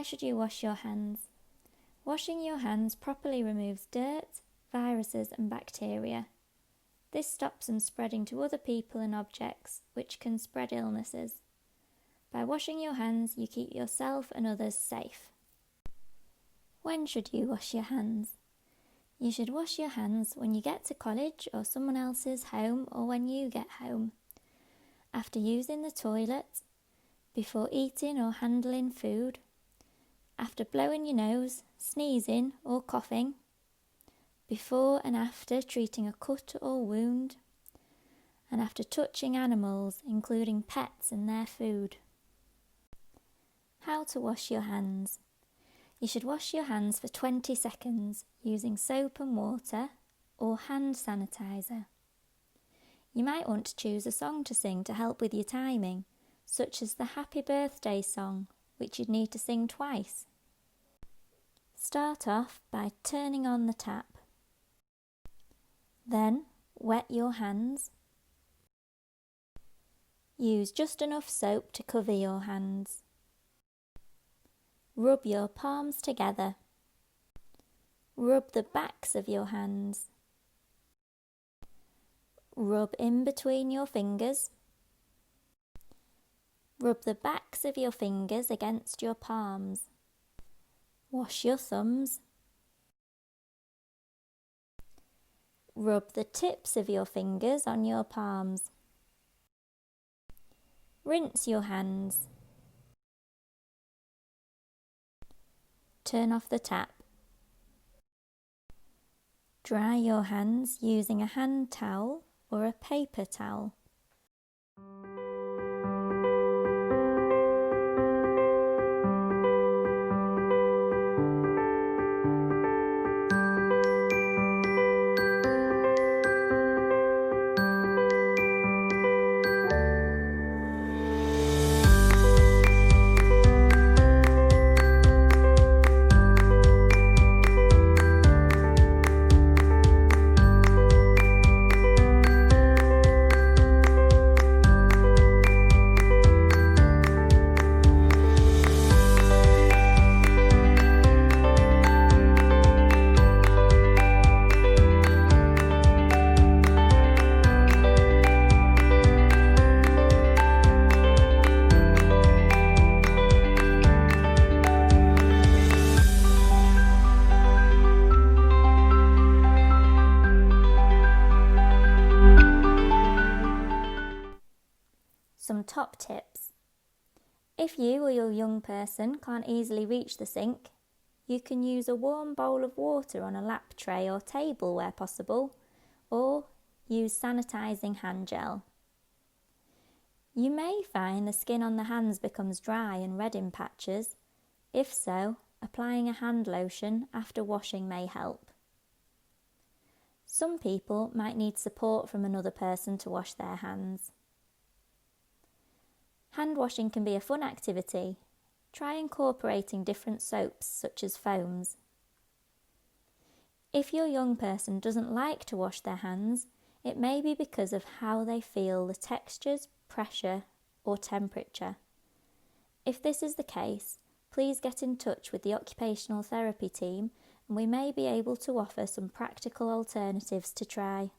should you wash your hands? Washing your hands properly removes dirt, viruses and bacteria. This stops them spreading to other people and objects, which can spread illnesses. By washing your hands, you keep yourself and others safe. When should you wash your hands? You should wash your hands when you get to college or someone else's home, or when you get home. After using the toilet, before eating or handling food, after blowing your nose, sneezing or coughing, before and after treating a cut or wound, and after touching animals, including pets and their food. How to wash your hands. You should wash your hands for 20 seconds using soap and water or hand sanitizer. You might want to choose a song to sing to help with your timing, such as the Happy Birthday song, which you'd need to sing twice. Start off by turning on the tap. Then wet your hands. Use just enough soap to cover your hands. Rub your palms together. Rub the backs of your hands. Rub in between your fingers. Rub the backs of your fingers against your palms. Wash your thumbs. Rub the tips of your fingers on your palms. Rinse your hands. Turn off the tap. Dry your hands using a hand towel or a paper towel. Some top tips. If you or your young person can't easily reach the sink, you can use a warm bowl of water on a lap tray or table where possible, or use sanitising hand gel. You may find the skin on the hands becomes dry and red in patches. If so, applying a hand lotion after washing may help. Some people might need support from another person to wash their hands. Hand washing can be a fun activity. Try incorporating different soaps such as foams. If your young person doesn't like to wash their hands, it may be because of how they feel the textures, pressure or temperature. If this is the case, please get in touch with the occupational therapy team and we may be able to offer some practical alternatives to try.